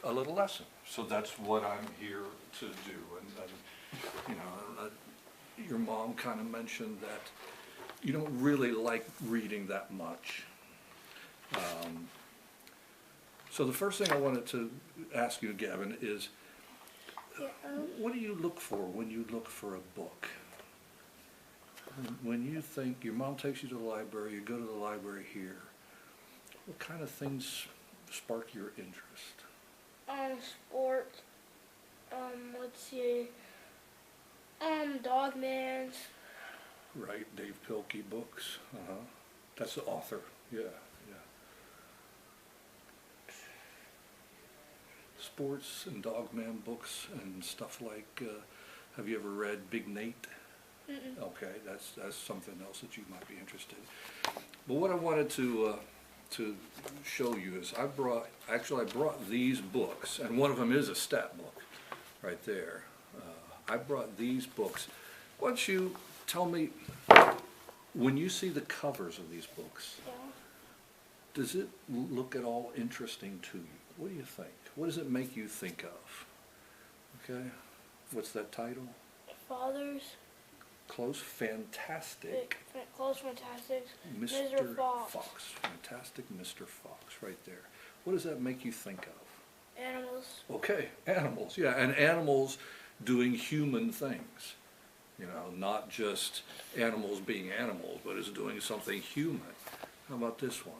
a little lesson. So that's what I'm here to do. And you know, your mom kind of mentioned that you don't really like reading that much. So the first thing I wanted to ask you, Gavin, is what do you look for when you look for a book? When you think, your mom takes you to the library, you go to the library here, what kind of things spark your interest? Sports, let's see, Dogman's. Right, Dave Pilkey books, that's the author, yeah. Sports and Dogman books and stuff like, have you ever read Big Nate? Mm-mm. Okay, that's something else that you might be interested in. But what I wanted to show you is I brought these books, and one of them is a stat book right there. I brought these books. Why don't you tell me, when you see the covers of these books, Yeah. does it look at all interesting to you? What do you think? What does it make you think of? Okay, what's that title? Fathers. Close, Fantastic. Close, Fantastic. Mr. Fox. Fantastic Mr. Fox, right there. What does that make you think of? Animals. Okay, animals, yeah, and animals doing human things. You know, not just animals being animals, but it's doing something human. How about this one?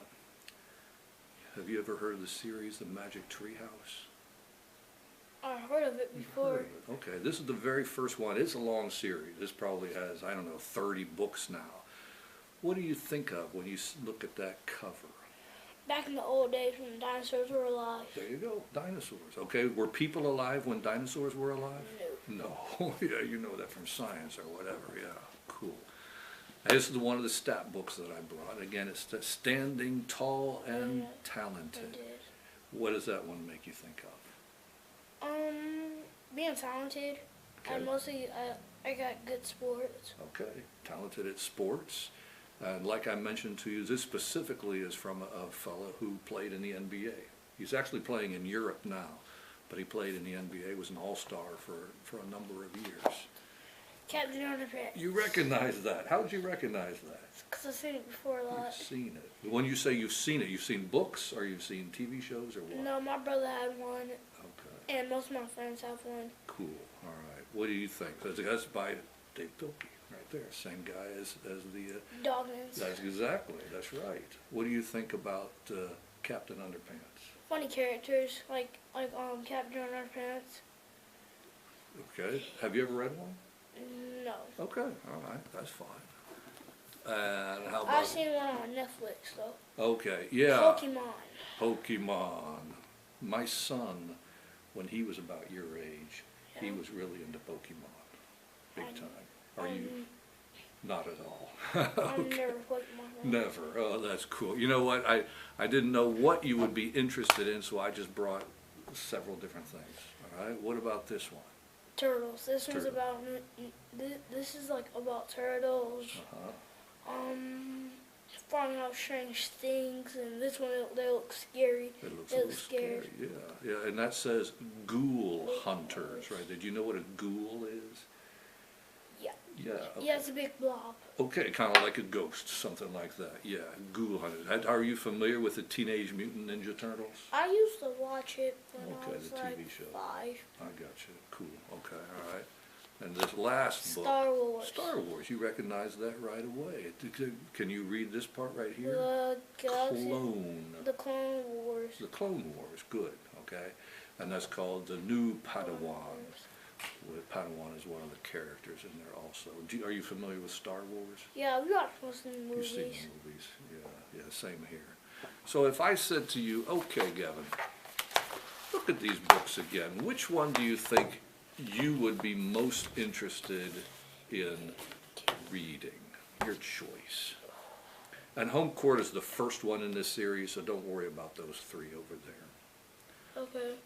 Have you ever heard of the series, The Magic Tree House? I've heard of it before. Heard of it. Okay, this is the very first one. It's a long series. This probably has, I don't know, 30 books now. What do you think of when you look at that cover? Back in the old days when the dinosaurs were alive. There you go, dinosaurs. Okay, were people alive when dinosaurs were alive? No. No. Yeah, you know that from science or whatever. Yeah, cool. This is one of the stat books that I brought. Again, it's Standing Tall and Talented. I did. What does that one make you think of? Being talented. Okay. I got good sports. Okay, talented at sports. And like I mentioned to you, this specifically is from a fellow who played in the NBA. He's actually playing in Europe now, but he played in the NBA, was an all-star for a number of years. Captain Underpants. You recognize that. How did you recognize that? Because I've seen it before a lot. You've seen it. When you say you've seen it, you've seen books or you've seen TV shows or what? No, my brother had one, Okay. and most of my friends have one. Cool. All right. What do you think? That's by Dave Pilkey, right there. Same guy as the. Dogman's. That's exactly. That's right. What do you think about Captain Underpants? Funny characters like Captain Underpants. Okay. Have you ever read one? No. Okay. All right. That's fine. And how about? I've seen one on Netflix though. Okay. Yeah. Pokemon. Pokemon. My son, when he was about your age, he was really into Pokemon, big time. Are you? Not at all. I've Okay. never Pokemon. Never. Oh, that's cool. You know what? I didn't know what you would be interested in, so I just brought several different things. All right. What about this one? Turtles. This one's Turtle. about. This is like about turtles. Finding out strange things, and this one they look scary. It looks a little scary. Yeah, yeah. And that says ghoul hunters, right? Did you know what a ghoul is? Yeah. Yeah. Okay. Yeah, it's a big blob. Okay, kind of like a ghost, something like that. Yeah, ghoul hunters. Are you familiar with the Teenage Mutant Ninja Turtles? I used to watch it when I Okay, was the like TV show. 5. I got you. Cool. Okay, all right. And this last book, Star Wars. Star Wars. You recognize that right away. Can you read this part right here? The Galaxy. Clone. The Clone Wars. The Clone Wars. Good. Okay. And that's called the New Padawan. With Padawan is one of the characters in there also. Are you familiar with Star Wars? Yeah, we watched most of the movies. You've seen the movies. Yeah, same here. So if I said to you, okay, Gavin, look at these books again. Which one do you think you would be most interested in reading? Your choice. And Home Court is the first one in this series, so don't worry about those three over there. Okay.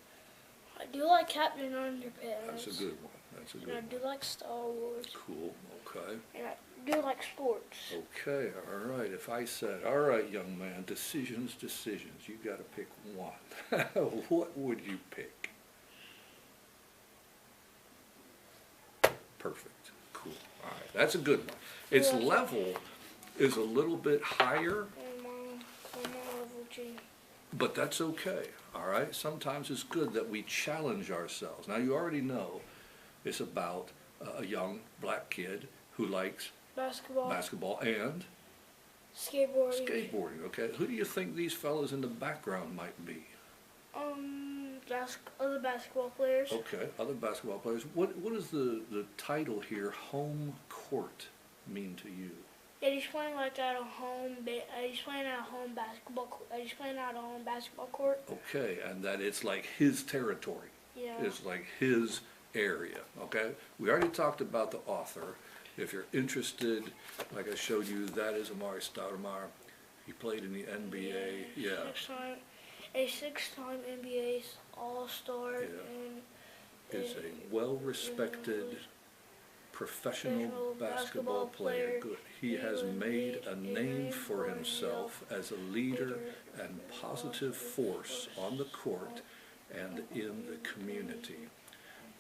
I do like Captain Underpants. That's a good one. That's a good And I one. do like Star Wars. Cool. Okay. And do like sports. Okay, all right. If I said, all right, young man, decisions, you got to pick one. What would you pick? Perfect. Cool. All right. That's a good one. Its level is a little bit higher, I'm on level G. but that's okay. All right. Sometimes it's good that we challenge ourselves. Now, you already know it's about a young black kid who likes basketball and skateboarding. Okay. Who do you think these fellas in the background might be? Other basketball players. Okay, other basketball players. What does the title here, home court, mean to you? Yeah, he's playing like at a home. He's playing at a home basketball. He's playing at a home basketball court. Okay, and that it's like his territory. Yeah. It's like his area. Okay, we already talked about the author. If you're interested, like I showed you, that is Amari Stoudemire. He played in the NBA. Yeah. A six-time NBA All-Star. Yeah. And Is a well-respected professional basketball player. Good. He has made a name for himself as a leader and positive force on the court and in the community.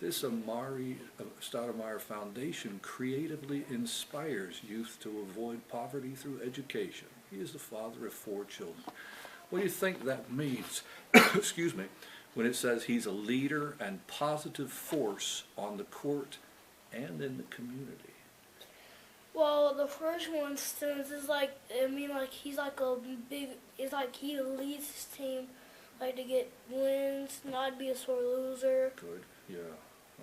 This Amari Stoudemire Foundation creatively inspires youth to avoid poverty through education. He is the father of 4 children. What do you think that means, excuse me, when it says he's a leader and positive force on the court and in the community? Well, the first one stands is like, he's like a big, it's like he leads his team, like to get wins, not be a sore loser. Good, yeah,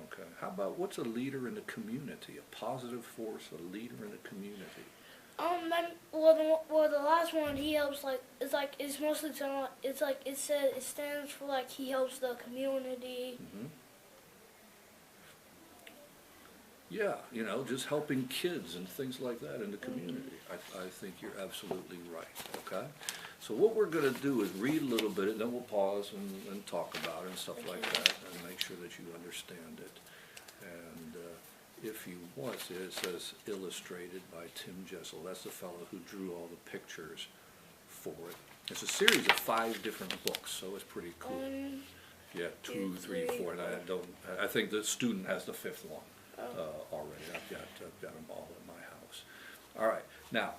okay. How about what's a leader in the community, a positive force, a leader in the community? The last one, he helps, it's mostly, it's like, it stands for, like, he helps the community. Mm-hmm. Yeah, you know, just helping kids and things like that in the community. I think you're absolutely right, okay? So what we're going to do is read a little bit, and then we'll pause and talk about it and stuff like that, and make sure that you understand it. And if you want to, it says illustrated by Tim Jessel. That's the fellow who drew all the pictures for it. It's a series of 5 different books, so it's pretty cool. Yeah, 2, 3, 4, and I think the student has the 5th one. Already. I've got them all at my house. All right. Now,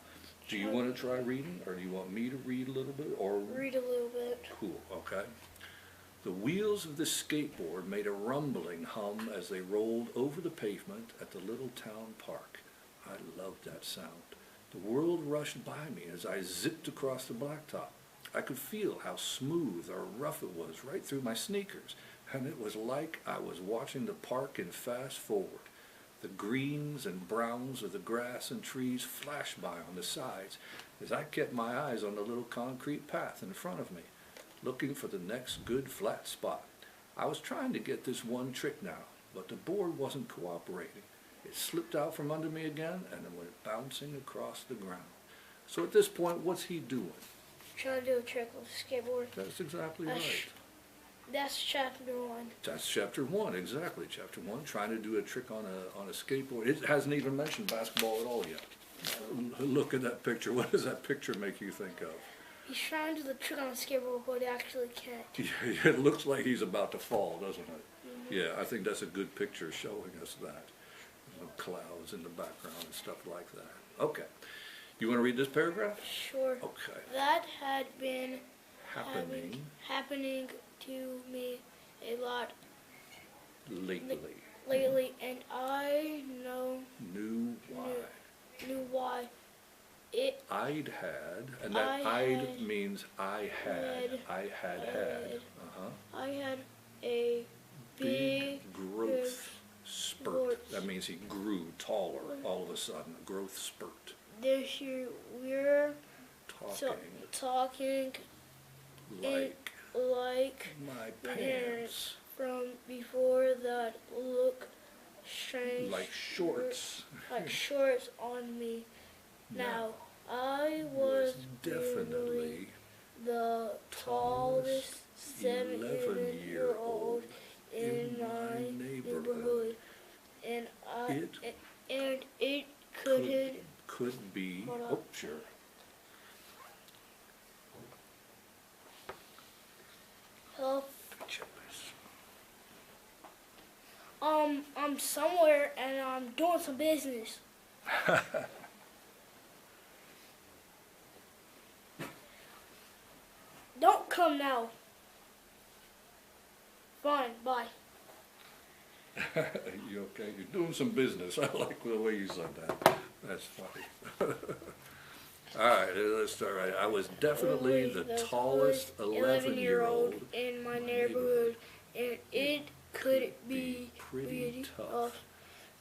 do you want to try reading, or do you want me to read a little bit? Or read a little bit. Cool. Okay. The wheels of the skateboard made a rumbling hum as they rolled over the pavement at the little town park. I loved that sound. The world rushed by me as I zipped across the blacktop. I could feel how smooth or rough it was right through my sneakers, and it was like I was watching the park in fast forward. The greens and browns of the grass and trees flashed by on the sides as I kept my eyes on the little concrete path in front of me, looking for the next good flat spot. I was trying to get this one trick now, but the board wasn't cooperating. It slipped out from under me again and it went bouncing across the ground. So at this point, what's he doing? Trying to do a trick with a skateboard. That's exactly right. That's chapter 1. That's chapter 1, exactly. Chapter 1, trying to do a trick on a skateboard. It hasn't even mentioned basketball at all yet. Look at that picture. What does that picture make you think of? He's trying to do the trick on a skateboard, but he actually can't. Yeah, it looks like he's about to fall, doesn't it? Mm-hmm. Yeah, I think that's a good picture showing us that. Clouds in the background and stuff like that. Okay. You want to read this paragraph? Sure. Okay. That had been happening to me a lot lately, and I knew why. I'd had, and that I'd means I had. I had a big growth spurt. That means he grew taller all of a sudden, a growth spurt. This year we're talking like my pants from before that look strange, like shorts on me. Now I was definitely the tallest 7-year-old in my neighborhood, and it couldn't I'm somewhere and I'm doing some business. Don't come now. Fine, bye. You okay? You're doing some business. I like the way you said that. That's funny. All right, let's start right. I was definitely the tallest 11-year-old in my neighborhood, and it could be pretty tough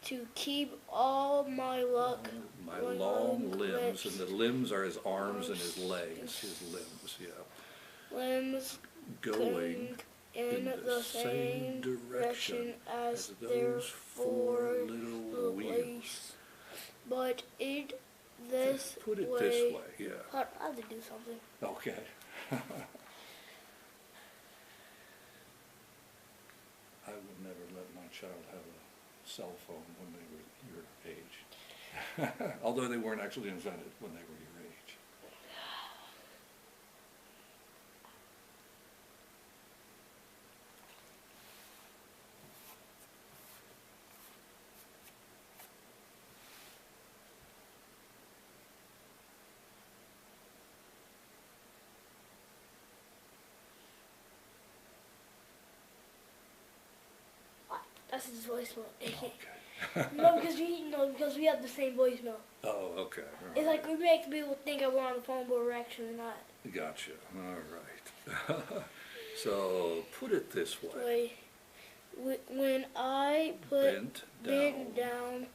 to keep all my luck. My long limbs, and the limbs are his arms and his legs, his limbs, yeah. Limbs Going in the same direction as those four four little wheels. But this Put it way, this way, yeah. I have to do something. Okay. I would never let my child have a cell phone when they were your age. Although they weren't actually invented when they were your age. That's his voicemail. Okay. because we have the same voicemail. Oh, okay. All It's right. like we make people think we're on the phone, but we're actually not. Gotcha. All right. So put it this way. When I Bent bent down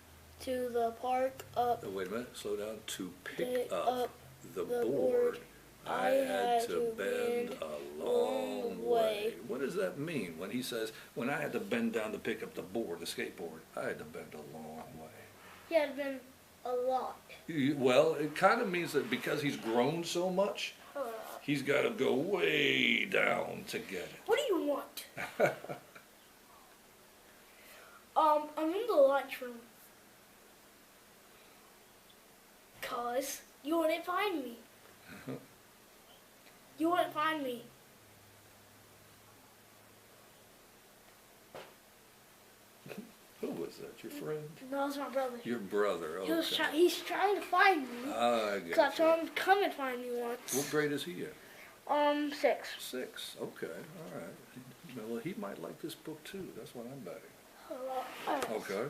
to the park up, Oh, wait a minute. Slow down. To Pick pick up up the the board, board, I had to bend a long way. What does that mean when he says, when I had to bend down to pick up the board, the skateboard, I had to bend a long way? he had been a lot. Well, it kind of means that because he's grown so much, he's got to go way down to get it. What do you want? I'm in the lunchroom. Cause you wouldn't find me. You wouldn't find me. Who was that? Your friend? No, it's my brother. Your brother. Okay. He's trying to find me. I Cause I got you. told him to come and find me once. What grade is he in? 6. 6. Okay. All right. Well, he might like this book too. That's what I'm betting. Okay.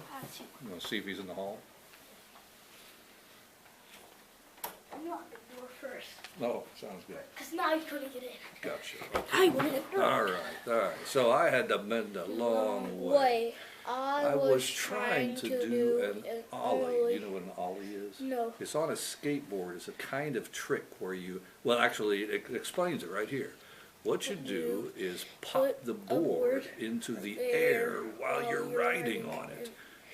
You want to see if he's in the hall? Lock the door first. No, sounds good. Cause now he's gonna get in. Gotcha. I wouldn't. All right. So I had to bend a long way. I was trying to do an ollie. You know what an ollie is? No. It's on a skateboard. It's a kind of trick where you, well, actually, it explains it right here. What you do is pop the board into the air while you're riding on it.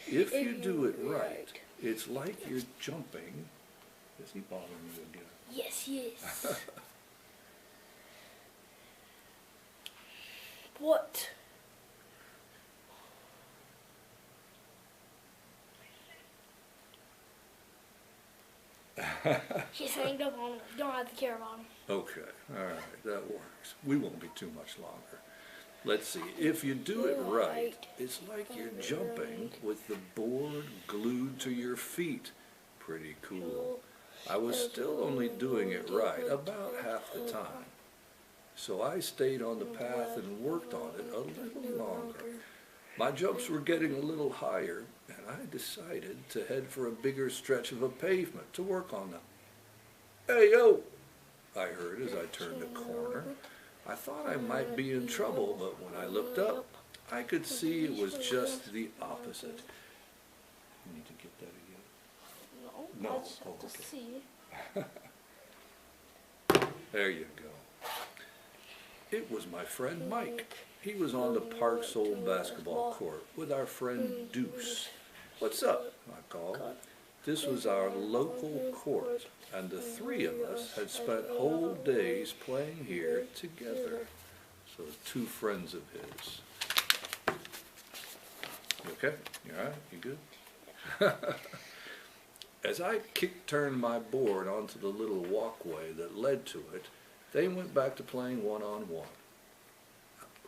If you do it right, it's like you're jumping. Is he bothering you again? Yes, he is. What? He's hanged up on him. You don't have to care about him. Okay, all right, that works. We won't be too much longer. Let's see, if you do it right, it's like you're jumping with the board glued to your feet. Pretty cool. I was still only doing it right about half the time. So I stayed on the path and worked on it a little longer. My jumps were getting a little higher, and I decided to head for a bigger stretch of a pavement to work on them. Hey, yo! I heard as I turned a corner. I thought I might be in trouble, but when I looked up, I could see it was just the opposite. You need to get that again? No, No, I just have okay. to see. There you go. It was my friend Mike. He was on the park's old basketball court with our friend Deuce. What's up? I called. This was our local court, and the three of us had spent whole days playing here together. So 2 friends of his. You okay? You all right? You good? As I kick-turned my board onto the little walkway that led to it, they went back to playing one-on-one.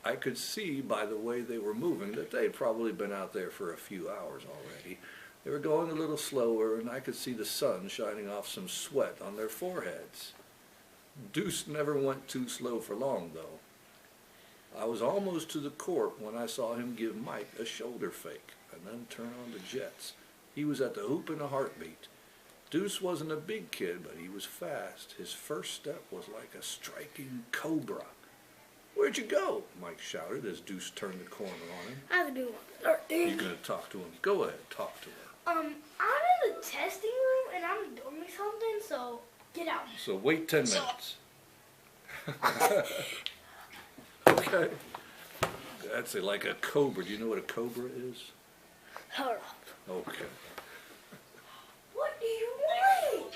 I could see by the way they were moving that they'd probably been out there for a few hours already. They were going a little slower, and I could see the sun shining off some sweat on their foreheads. Deuce never went too slow for long, though. I was almost to the court when I saw him give Mike a shoulder fake and then turn on the jets. He was at the hoop in a heartbeat. Deuce wasn't a big kid, but he was fast. His first step was like a striking cobra. "Where'd you go?" Mike shouted as Deuce turned the corner on him. I have to do one. You're going to talk to him. Go ahead, talk to him. I'm in the testing room and I'm doing something, so get out. So wait 10 minutes. Okay. That's like a cobra. Do you know what a cobra is? Hold up. Okay. What do you want?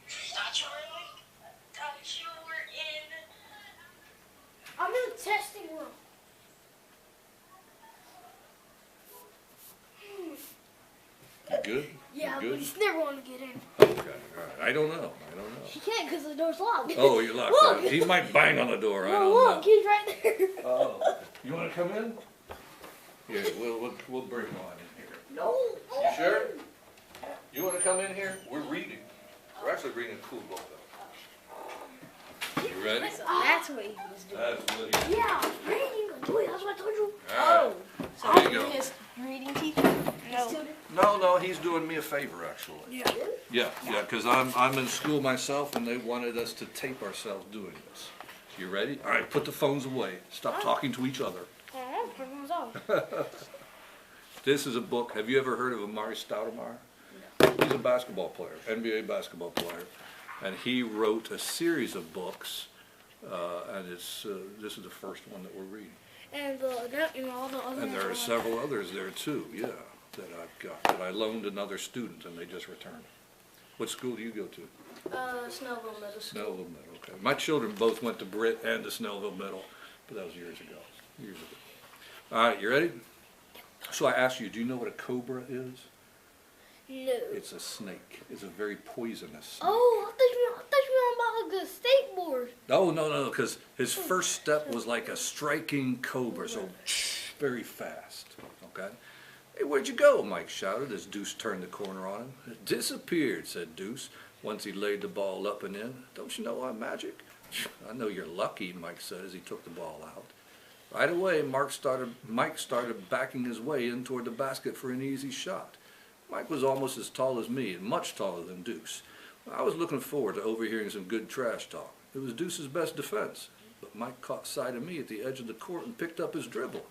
Thought you were in. I'm in the testing room. You good? Yeah, You but good? he's never want to get in. Okay, all right. I don't know. He can't because the door's locked. Oh, you're locked Look. out. He might bang on the door. I No, don't look, know. he's right there. Oh, you want to come in? Yeah, we'll bring him on in here. No. You sure? You want to come in here? We're reading. We're actually reading a cool book, though. You ready? That's what he was doing. That's what he. Yeah, reading. Wait, that's what I told you. All right. So There you go. his reading teacher? No. No, he's doing me a favor, actually. Yeah. Yeah, because I'm in school myself, and they wanted us to tape ourselves doing this. You ready? All right, put the phones away. Stop talking to each other. Oh, turn those off. This is a book. Have you ever heard of Amari Stoudemire? He's a basketball player, NBA basketball player, and he wrote a series of books, and this is the first one that we're reading. And all the other And there are ones several others there too, yeah, that I've got, that I loaned another student and they just returned. What school do you go to? Snellville Middle School. Snellville Middle, okay. My children both went to Britt and to Snellville Middle, but that was years ago. All right, you ready? So I asked you, do you know what a cobra is? No. It's a snake. It's a very poisonous snake. Oh, I thought you were about a good skateboard. Oh, no, because his first step was like a striking cobra, so very fast, okay? "Hey, where'd you go?" Mike shouted as Deuce turned the corner on him. "It disappeared," said Deuce, once he laid the ball up and in. "Don't you know I'm magic?" "I know you're lucky," Mike said as he took the ball out. Right away, Mike started backing his way in toward the basket for an easy shot. Mike was almost as tall as me and much taller than Deuce. I was looking forward to overhearing some good trash talk. It was Deuce's best defense, but Mike caught sight of me at the edge of the court and picked up his dribble.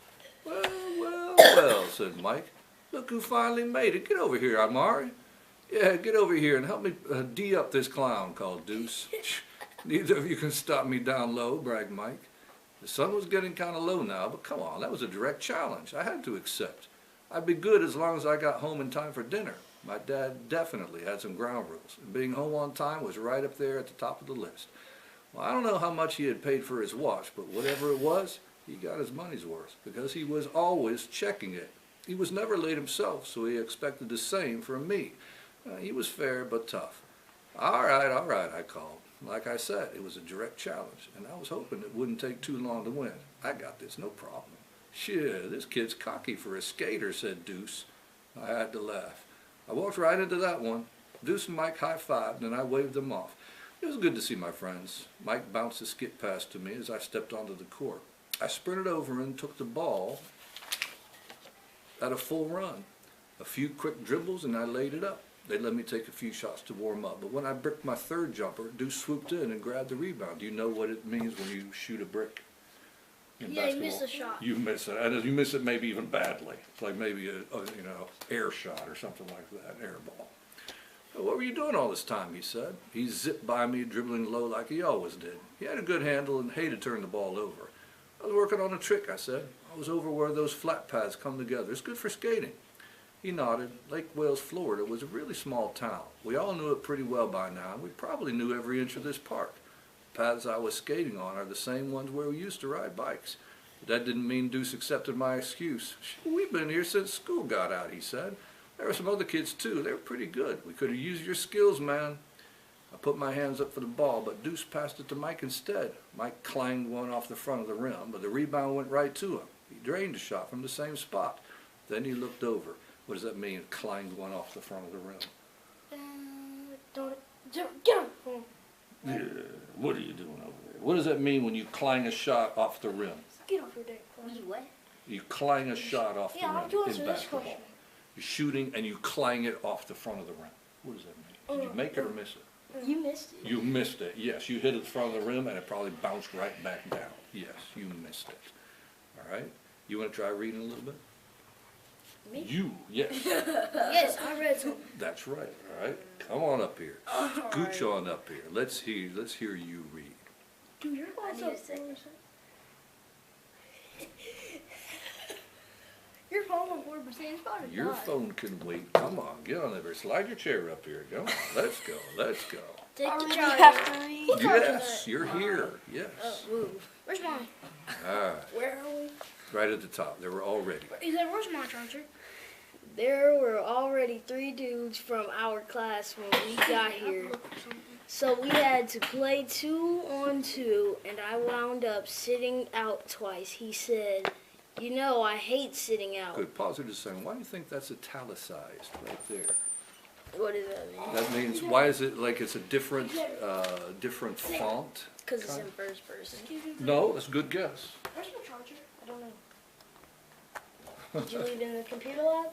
Well, said Mike. "Look who finally made it. Get over here, Amari." "Yeah, get over here and help me D up this clown," called Deuce. "Neither of you can stop me down low," bragged Mike. The sun was getting kind of low now, but come on, that was a direct challenge. I had to accept. I'd be good as long as I got home in time for dinner. My dad definitely had some ground rules, and being home on time was right up there at the top of the list. Well, I don't know how much he had paid for his watch, but whatever it was, he got his money's worth, because he was always checking it. He was never late himself, so he expected the same from me. He was fair but tough. All right, I called. Like I said, it was a direct challenge, and I was hoping it wouldn't take too long to win. I got this, no problem. "Shit, this kid's cocky for a skater," said Deuce. I had to laugh. I walked right into that one. Deuce and Mike high-fived, and I waved them off. It was good to see my friends. Mike bounced a skip pass to me as I stepped onto the court. I sprinted over and took the ball at a full run. A few quick dribbles, and I laid it up. They let me take a few shots to warm up, but when I bricked my third jumper, Deuce swooped in and grabbed the rebound. Do you know what it means when you shoot a brick in Yeah, basketball? you missed a shot. You miss it, and you miss it maybe even badly. It's like maybe a air shot or something like that, air ball. "What were you doing all this time?" he said. He zipped by me, dribbling low like he always did. He had a good handle and hated to turn the ball over. "I was working on a trick," I said. "I was over where those flat pads come together. It's good for skating." He nodded. Lake Wales, Florida was a really small town. We all knew it pretty well by now, and we probably knew every inch of this park. The paths I was skating on are the same ones where we used to ride bikes. But that didn't mean Deuce accepted my excuse. "We've been here since school got out," he said. "There were some other kids too. They were pretty good. We could have used your skills, man." I put my hands up for the ball, but Deuce passed it to Mike instead. Mike clanged one off the front of the rim, but the rebound went right to him. He drained a shot from the same spot. Then he looked over. What does that mean, clanged one off the front of the rim? Get him. Yeah, what are you doing over there? What does that mean when you clang a shot off the rim? Get off your dick. You what? You clang a shot off the Yeah, I'll rim do in answer this basketball. question. You're shooting and you clang it off the front of the rim. What does that mean? Did you make it or miss it? You missed it. You missed it, yes. You hit it in front of the rim and it probably bounced right back down. Yes, you missed it. All right? You want to try reading a little bit? Me? You, yes. Yes, I read something. That's right, all right? Come on up here. Scooch on up here. Let's hear you read. Dude, you're I going need a so second. Your phone on 4%. It's about to Your die. phone can wait. Come on, get on there. Slide your chair up here. Go on. Let's go. Let's go. Take I the really charger. have to read. Who charged Yes, that? you're here. Yes. Move. Where's mine? All right. Where are we? Right at the top. They were all ready. He said, where's my charger? There were already 3 dudes from our class when we got here. So we had to play 2 on 2, and I wound up sitting out twice. He said, "You know, I hate sitting out." Good. Pause it a second. Why do you think that's italicized right there? What does that mean? That means, why is it like it's a different font? Because it's in first person. Excuse me. No, that's a good guess. Where's my charger? I don't know. Did you leave it in the computer lab?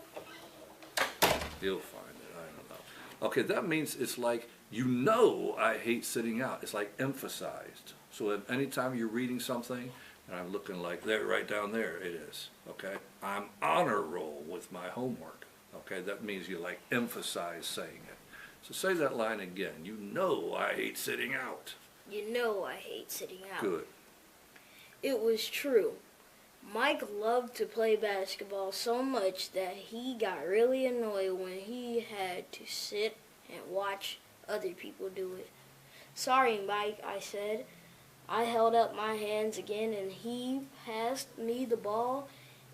You'll find it. I don't know. Okay, that means it's like, you know I hate sitting out. It's like emphasized. So if anytime you're reading something, and I'm looking like, there, right down there it is, okay? I'm honor roll with my homework, okay? That means you like emphasize saying it. So say that line again. You know I hate sitting out. You know, I hate sitting out. Good. It was true. Mike loved to play basketball so much that he got really annoyed when he had to sit and watch other people do it. "Sorry, Mike," I said. I held up my hands again and he passed me the ball.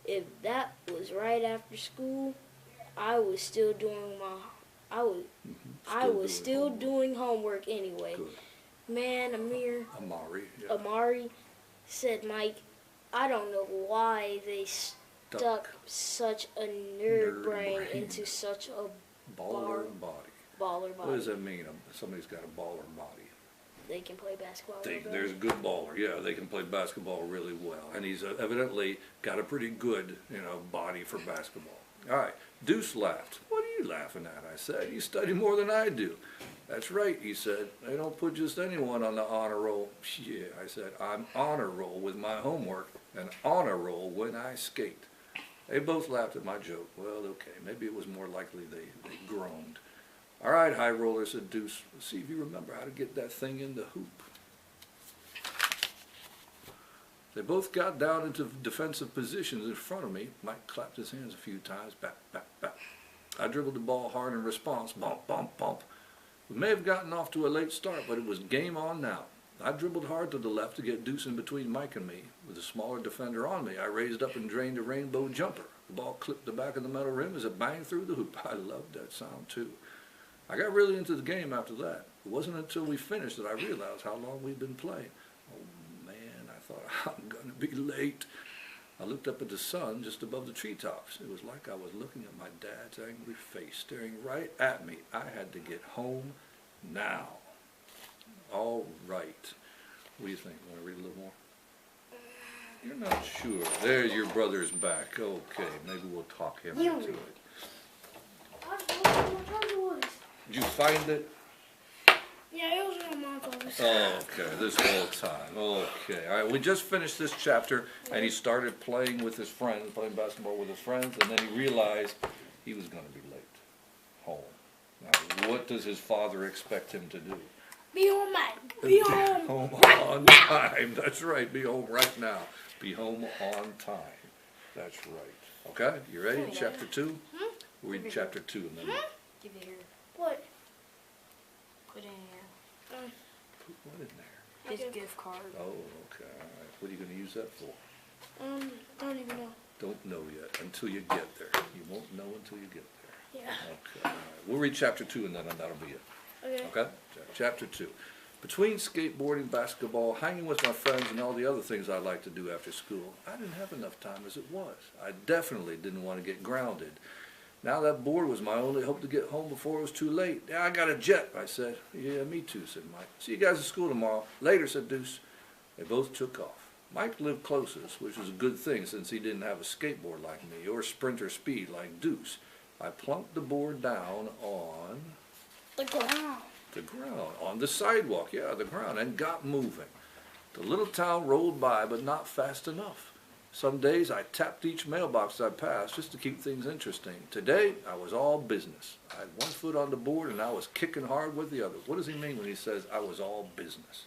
If that was right after school, I was still doing doing homework anyway. Good. "Man, Amari. Yeah. Amari," said Mike, "I don't know why they stuck such a nerd brain into such a Baller body. baller What does body." that mean? Somebody's got a baller body. They can play basketball. real good. There's a good baller. Yeah, they can play basketball really well. And he's evidently got a pretty good, body for basketball. All right. Deuce laughed. "What are you laughing at?" I said. "You study more than I do." "That's right," he said. "They don't put just anyone on the honor roll." "Yeah," I said. "I'm honor roll with my homework and honor roll when I skate." They both laughed at my joke. Well, okay. Maybe it was more likely they groaned. "All right, high roller," said Deuce. "Let's see if you remember how to get that thing in the hoop." They both got down into defensive positions in front of me. Mike clapped his hands a few times. Back, back, back. I dribbled the ball hard in response. Bump, bump, bump. We may have gotten off to a late start, but it was game on now. I dribbled hard to the left to get Deuce in between Mike and me. With a smaller defender on me, I raised up and drained a rainbow jumper. The ball clipped the back of the metal rim as it banged through the hoop. I loved that sound too. I got really into the game after that. It wasn't until we finished that I realized how long we'd been playing. Oh man, I thought, I'm gonna be late. I looked up at the sun just above the treetops. It was like I was looking at my dad's angry face staring right at me. I had to get home now. All right. What do you think? Want to read a little more? You're not sure. There, your brother's back. Okay, maybe we'll talk him into it. I don't know where my charger was. Did you find it? Yeah, it was in my mom's office. Okay, this whole time. Okay, all right. We just finished this chapter, and he started playing with his friends, playing basketball with his friends, and then he realized he was going to be late home. Now, what does his father expect him to do? Be home, Mike. Be home. Home on time. That's right. Be home right now. Be home on time. That's right. Okay, you ready? Chapter 2? We'll read chapter 2 and then Give it here. What? Put it in here. put what in there? His Okay. gift card. Oh, okay. All right. What are you going to use that for? Don't even know. Don't know yet until you get there. You won't know until you get there. Yeah. Okay. All right. We'll read chapter 2 and then that'll be it. Okay. Okay? Chapter 2. Between skateboarding, basketball, hanging with my friends, and all the other things I like to do after school, I didn't have enough time as it was. I definitely didn't want to get grounded. Now that board was my only hope to get home before it was too late. Yeah, I got a jet, I said. Yeah, me too, said Mike. See you guys at school tomorrow. Later, said Deuce. They both took off. Mike lived closest, which was a good thing since he didn't have a skateboard like me or sprinter speed like Deuce. I plunked the board down on The ground. the ground, on the sidewalk, yeah, the ground, and got moving. The little town rolled by, but not fast enough. Some days I tapped each mailbox I passed just to keep things interesting. Today, I was all business. I had one foot on the board and I was kicking hard with the other. What does he mean when he says I was all business?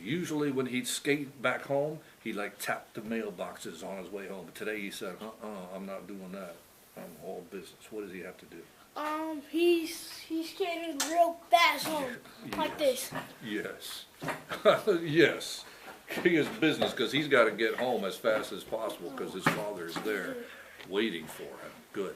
Usually when he'd skate back home, he like tapped the mailboxes on his way home. But today he said, I'm not doing that. I'm all business. What does he have to do? He's skating real fast home, like this. Yes. Yes. He is business because he's got to get home as fast as possible because his father is there waiting for him. Good.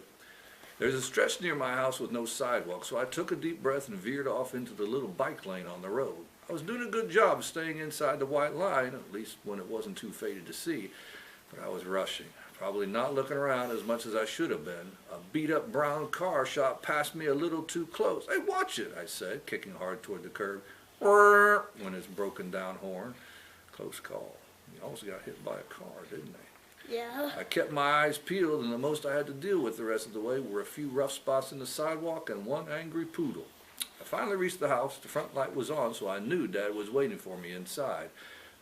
There's a stretch near my house with no sidewalk, so I took a deep breath and veered off into the little bike lane on the road. I was doing a good job staying inside the white line, at least when it wasn't too faded to see, but I was rushing, probably not looking around as much as I should have been. A beat-up brown car shot past me a little too close. Hey, watch it, I said, kicking hard toward the curb. When his broken down horn. Close call. He almost got hit by a car, didn't he? Yeah. I kept my eyes peeled, and the most I had to deal with the rest of the way were a few rough spots in the sidewalk and one angry poodle. I finally reached the house. The front light was on, so I knew Dad was waiting for me inside.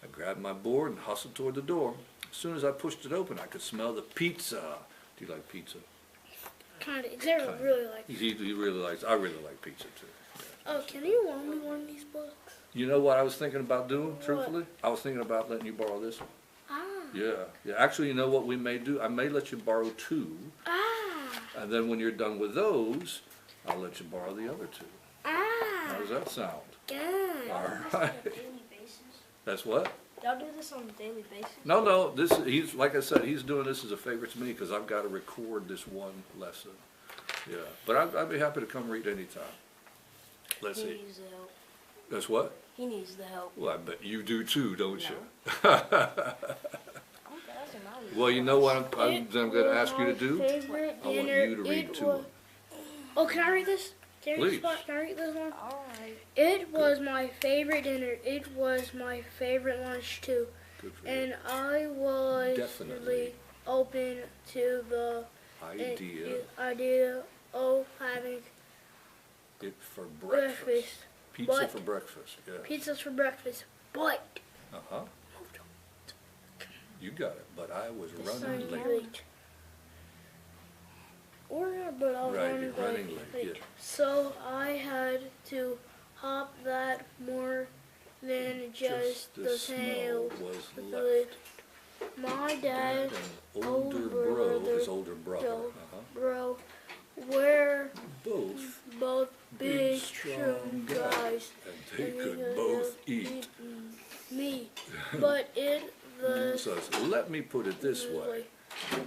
I grabbed my board and hustled toward the door. As soon as I pushed it open, I could smell the pizza. Do you like pizza? Kinda. Xavier really likes. He really likes. I really like pizza too. Yeah. Oh, can you loan me one of these books? You know what I was thinking about doing? Truthfully, I was thinking about letting you borrow this one. Yeah. Actually, you know what we may do? I may let you borrow 2, and then when you're done with those, I'll let you borrow the other 2. How does that sound? Good. All On right. a daily basis? That's what? Y'all do this on a daily basis? No. He's like I said. He's doing this as a favor to me because I've got to record this one lesson. Yeah, but I'd be happy to come read anytime. Let's He see. needs the help. That's what? He needs the help. Well, I bet you do too, don't you? I'm passing my Well, you know what I'm going to was ask you to my do? favorite I want dinner. you to read It 2 was- of them. Oh, can I read this? Can I read Please. this? Can I read this one? Alright. It was my favorite dinner. It was my favorite lunch too. Good for you. And I was Definitely. really open to the Idea of having it for breakfast. breakfast. Pizza but- for breakfast, yeah. Pizzas for breakfast. But Uh-huh. You got it, but I was running I'm late. late. But I was Right, running running late. late, yeah. So I had to hop that more than just the the snow tail. was with left. the- My dad, And older bro, his older brother, Joe. uh-huh. bro, were Both big, big, strong strong guys. and they could both eat. Me. But it was So let me put it this way.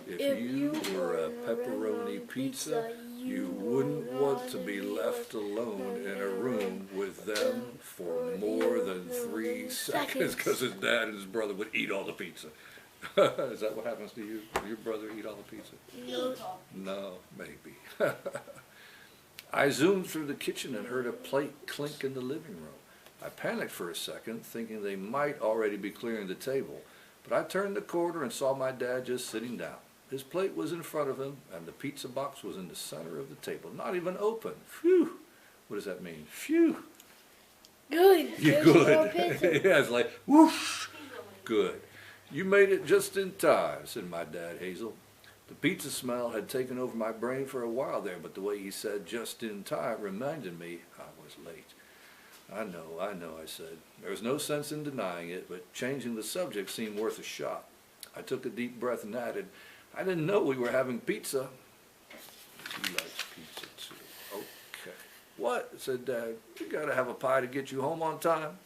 If you were a pepperoni pizza, you wouldn't want to be left alone in a room with them for more than 3 seconds because his dad and his brother would eat all the pizza. Is that what happens to you? Your brother eat all the pizza? No, maybe. I zoomed through the kitchen and heard a plate clink in the living room. I panicked for a second, thinking they might already be clearing the table, but I turned the corner and saw my dad just sitting down. His plate was in front of him, and the pizza box was in the center of the table, not even open. Phew! What does that mean? Phew! good. You're There's more good. pizza. Yeah, it's like, whoosh! Good. You made it just in time, said my dad, Hazel. The pizza smell had taken over my brain for a while there, but the way he said just in time reminded me I was late. I know, I said. There was no sense in denying it, but changing the subject seemed worth a shot. I took a deep breath and added, I didn't know we were having pizza. He likes pizza too. Okay. What? Said Dad. We gotta have a pie to get you home on time.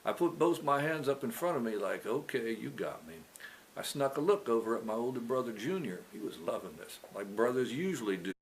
I put both my hands up in front of me like, okay, you got me. I snuck a look over at my older brother, Junior. He was loving this, like brothers usually do.